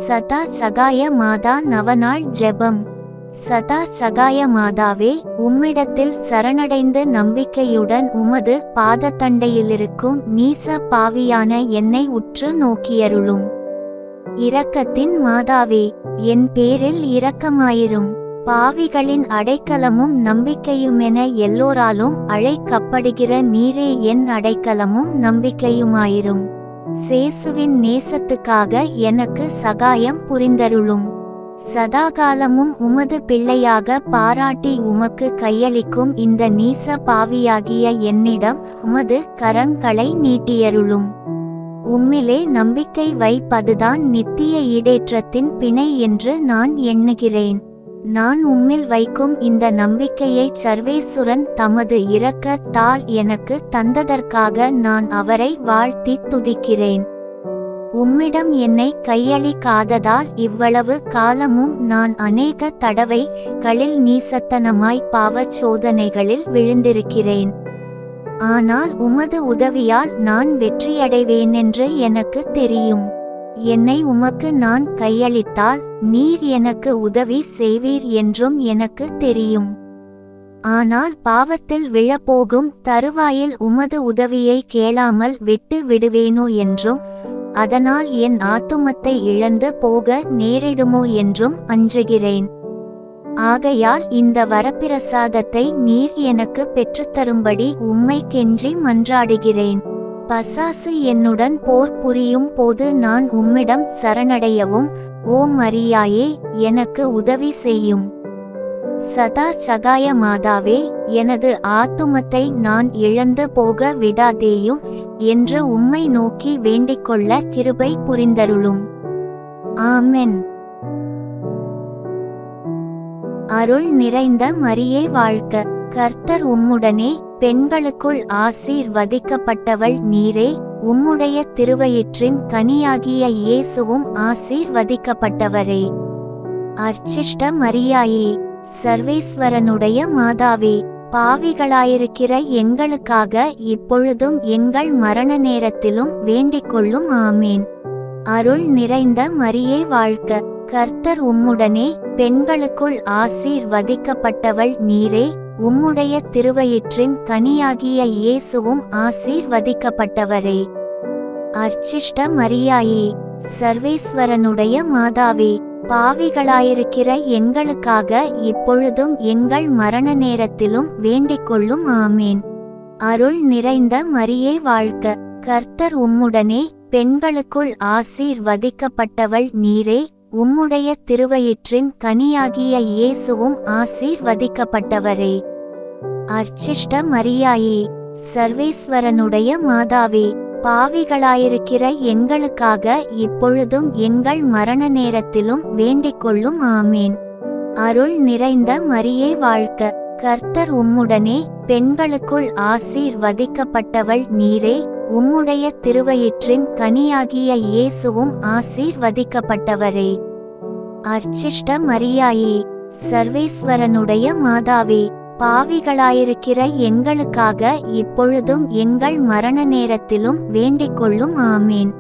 சதா சகாய மாதா நவநாள் ஜெபம். சதா சகாய மாதாவே, உம்மிடத்தில் சரணடைந்து நம்பிக்கையுடன் உமது பாதத்தண்டையிலிருக்கும் நீச பாவியான என்னை உற்று நோக்கியருளும். இரக்கத்தின் மாதாவே, என் பேரில் இரக்கமாயிரும். பாவிகளின் அடைக்கலமும் நம்பிக்கையுமென எல்லோராலும் அழைக்கப்படுகிற நீரே என் அடைக்கலமும் நம்பிக்கையுமாயிரும். சேசுவின் நேசத்துக்காக எனக்கு சகாயம் புரிந்தருளும். சதாகாலமும் உமது பிள்ளையாக பாராட்டி உமக்கு கையளிக்கும் இந்த நீச பாவியாகிய என்னிடம் உமது கரங்களை நீட்டியருளும். உம்மிலே நம்பிக்கை வைப்பதுதான் நித்திய ஈடேற்றத்தின் பிணை என்று நான் எண்ணுகிறேன். நான் உம்மில் வைக்கும் இந்த நம்பிக்கையை சர்வேசுரன் தமது இரக்கத்தால் எனக்கு தந்ததற்காக நான் அவரை வாழ்த்தி துதிக்கிறேன். உம்மிடம் என்னை கையளிக்காததால் இவ்வளவு காலமும் நான் அநேக தடவைகளில் நீசத்தனமாய் பாவச் சோதனைகளில் விழுந்திருக்கிறேன். ஆனால் உமது உதவியால் நான் வெற்றியடைவேனென்று எனக்கு தெரியும். என்னை உமக்கு நான் கையளித்தால் நீர் எனக்கு உதவி செய்வீர் என்றும் எனக்கு தெரியும். ஆனால் பாவத்தில் விழப்போகும் தருவாயில் உமது உதவியை கேளாமல் விட்டு விடுவேனோ என்றும், அதனால் என் ஆத்துமத்தை இழந்து போக நேரிடுமோ என்றும் அஞ்சுகிறேன். ஆகையால் இந்த வரப்பிரசாதத்தை நீர் எனக்கு பெற்றுத்தரும்படி உம்மை கெஞ்சி மன்றாடுகிறேன். பசாசு என்னுடன் போர் புரியும் போது நான் உம்மிடம் சரணடையவும் ஓ மரியாயே எனக்கு உதவி செய்யும். சதா சகாய மாதாவே, எனது ஆத்துமத்தை நான் இழந்து போக விடாதேயும் என்று உம்மை நோக்கி வேண்டிக்கொள்ள கிருபை புரிந்தருளும். ஆமென். அருள் நிறைந்த மரியே வாழ்க. கர்த்தர் உம்முடனே, பெண்களுக்குள் ஆசீர்வதிக்கப்பட்டவள் நீரே. உம்முடைய திருவயிற்றின் கனியாகிய இயேசுவும் ஆசீர்வதிக்கப்பட்டவரே. அர்ச்சிஷ்ட மரியாயே, சர்வேஸ்வரனுடைய மாதாவே, பாவிகளாயிருக்கிற எங்களுக்காக இப்பொழுதும் எங்கள் மரண நேரத்திலும் வேண்டிக்கொள்ளும். ஆமேன். அருள் நிறைந்த மரியே வாழ்க. கர்த்தர் உம்முடனே, பெண்களுக்குள் ஆசீர்வதிக்கப்பட்டவள் நீரே. உம்முடைய திருவயிற்றின் கனியாகிய இயேசுவும் ஆசீர்வதிக்கப்பட்டவரே. அர்ச்சிஷ்ட மரியாயே, சர்வேஸ்வரனுடைய மாதாவே, பாவிகளாயிருக்கிற எங்களுக்காக இப்பொழுதும் எங்கள் மரண நேரத்திலும் வேண்டிக்கொள்ளும். ஆமேன். அருள் நிறைந்த மரியே வாழ்க. கர்த்தர் உம்முடனே, பெண்களுக்குள் ஆசீர்வதிக்கப்பட்டவள் நீரே. உம்முடைய திருவயிற்றின் கனியாகிய இயேசுவும் ஆசீர்வதிக்கப்பட்டவரே. அர்ச்சிஷ்ட மரியாயே, சர்வேஸ்வரனுடைய மாதாவே, பாவிகளாயிருக்கிற எங்களுக்காக இப்பொழுதும் எங்கள் மரண நேரத்திலும் வேண்டிக்கொள்ளும். ஆமேன். அருள் நிறைந்த மரியே வாழ்க. கர்த்தர் உம்முடனே, பெண்களுக்குள் ஆசீர்வதிக்கப்பட்டவள் நீரே. உம்முடைய திருவயிற்றின் கனியாகிய இயேசுவும் ஆசீர்வதிக்கப்பட்டவரே. அர்ச்சிஷ்ட மரியாயே, சர்வேஸ்வரனுடைய மாதாவே, பாவிகளாயிருக்கிற எங்களுக்காக இப்பொழுதும் எங்கள் மரண நேரத்திலும் வேண்டிக்கொள்ளும். ஆமேன்.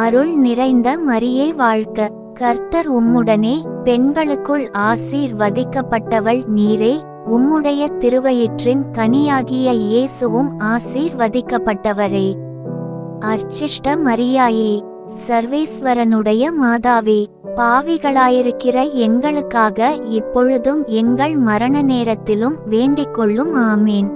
அருள் நிறைந்த மரியே வாழ்க. கர்த்தர் உம்முடனே, பெண்களுக்குள் ஆசீர்வதிக்கப்பட்டவள் நீரே. உம்முடைய திருவயிற்றின் கனியாகிய இயேசுவும் ஆசீர்வதிக்கப்பட்டவரே. அர்ச்சிஷ்ட மரியாயே, சர்வேஸ்வரனுடைய மாதாவே, பாவிகளாயிருக்கிற எங்களுக்காக இப்பொழுதும் எங்கள் மரண நேரத்திலும் வேண்டிக்கொள்ளும். ஆமேன்.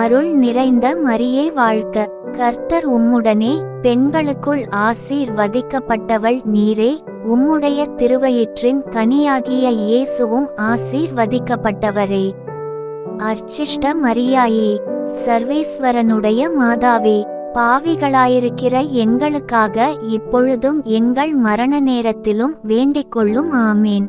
அருள் நிறைந்த மரியே வாழ்க. கர்த்தர் உம்முடனே, பெண்களுக்குள் ஆசீர்வதிக்கப்பட்டவள் நீரே. உம்முடைய திருவயிற்றின் கனியாகிய இயேசுவும் ஆசீர்வதிக்கப்பட்டவரே. அர்ச்சிஷ்ட மரியாயே, சர்வேஸ்வரனுடைய மாதாவே, பாவிகளாயிருக்கிற எங்களுக்காக இப்பொழுதும் எங்கள் மரண நேரத்திலும் வேண்டிக்கொள்ளும். ஆமேன்.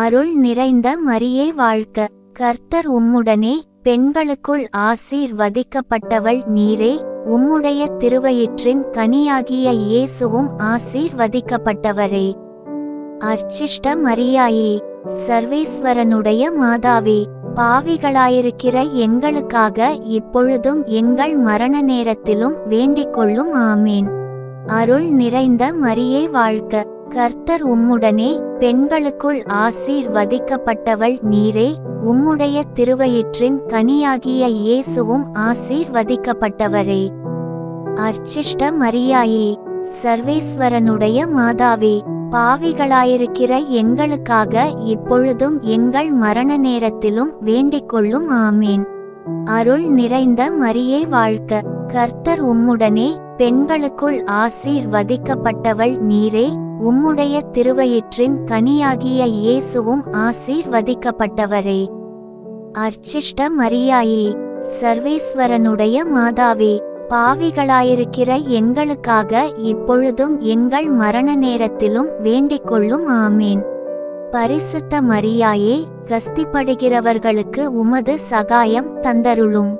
அருள் நிறைந்த மரியே வாழ்க. கர்த்தர் உம்முடனே, பெண்களுக்குள் ஆசீர்வதிக்கப்பட்டவள் நீரே. உம்முடைய திருவயிற்றின் கனியாகிய இயேசுவும் ஆசீர்வதிக்கப்பட்டவரே. அர்ச்சிஷ்ட மரியாயே, சர்வேஸ்வரனுடைய மாதாவே, பாவிகளாயிருக்கிற எங்களுக்காக இப்பொழுதும் எங்கள் மரண நேரத்திலும் வேண்டிக்கொள்ளும். ஆமேன். அருள் நிறைந்த மரியே வாழ்க. கர்த்தர் உம்முடனே, பெண்களுக்குள் ஆசீர்வதிக்கப்பட்டவள் நீரே, உம்முடைய திருவயிற்றின் கனியாகிய இயேசுவும் ஆசீர்வதிக்கப்பட்டவரே. அர்ச்சிஷ்ட மரியாயே, சர்வேஸ்வரனுடைய மாதாவே, பாவிகளாயிருக்கிற எங்களுக்காக இப்பொழுதும் எங்கள் மரண நேரத்திலும் வேண்டிக்கொள்ளும். ஆமேன். அருள் நிறைந்த மரியே வாழ்க, கர்த்தர் உம்முடனே, பெண்களுக்குள் ஆசீர்வதிக்கப்பட்டவள் நீரே, உம்முடைய திருவயிற்றின் கனியாகிய இயேசுவும் ஆசீர்வதிக்கப்பட்டவரே. அர்ச்சிஷ்ட மரியாயே, சர்வேஸ்வரனுடைய மாதாவே, பாவிகளாயிருக்கிற எங்களுக்காக இப்பொழுதும் எங்கள் மரண நேரத்திலும் வேண்டிக்கொள்ளும். ஆமேன். பரிசுத்த மரியாயே, கஸ்திப்படுகிறவர்களுக்கு உமது சகாயம் தந்தருளும்.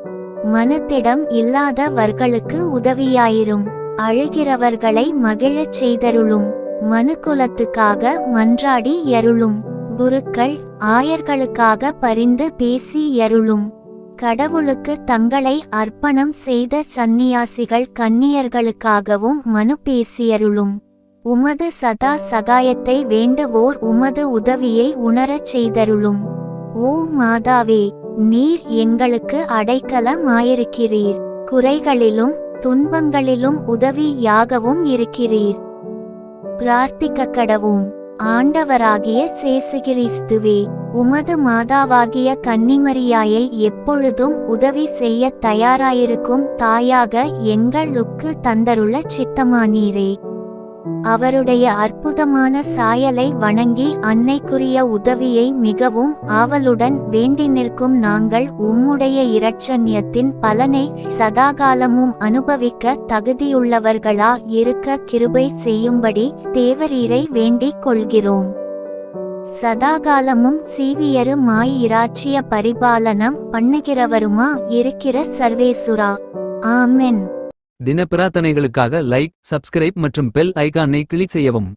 மனத்திடம் இல்லாதவர்களுக்கு உதவியாயிரும். அழுகிறவர்களை மகிழச் செய்தருளும். மனுக்குலத்துக்காக மன்றாடி யருளும். குருக்கள் ஆயர்களுக்காக பரிந்து பேசி யருளும். கடவுளுக்கு தங்களை அர்ப்பணம் செய்த சந்நியாசிகள் கன்னியர்களுக்காகவும் மனு பேசியருளும். உமது சதா சகாயத்தை வேண்டுவோர் உமது உதவியை உணரச் செய்தருளும். ஓ மாதாவே, நீர் எங்களுக்கு அடைக்கலமாயிருக்கிறீர். குறைகளிலும் துன்பங்களிலும் உதவியாகவும் இருக்கிறீர். பிரார்த்திக்க கடவோம். ஆண்டவராகிய இயேசு கிறிஸ்துவே, உமது மாதாவாகிய கன்னிமரியாயை எப்பொழுதும் உதவி செய்ய தயாராயிருக்கும் தாயாக எங்களுக்கு தந்தருள சித்தமானீரே. அவருடைய அற்புதமான சாயலை வணங்கி அன்னைக்குரிய உதவியை மிகவும் ஆவலுடன் வேண்டி நிற்கும் நாங்கள் உம்முடைய இரட்சண்யத்தின் பலனை சதாகாலமும் அனுபவிக்க தகுதியுள்ளவர்களா இருக்க கிருபை செய்யும்படி தேவரீரை வேண்டிக் கொள்கிறோம். சதாகாலமும் சீவியருமாய் இராச்சிய பரிபாலனம் பண்ணுகிறவருமா இருக்கிற சர்வேசுரா. ஆமென். தின பிரார்த்தனைகளுக்காக லைக், சப்ஸ்கிரைப் மற்றும் பெல் ஐகானை கிளிக் செய்யவும்.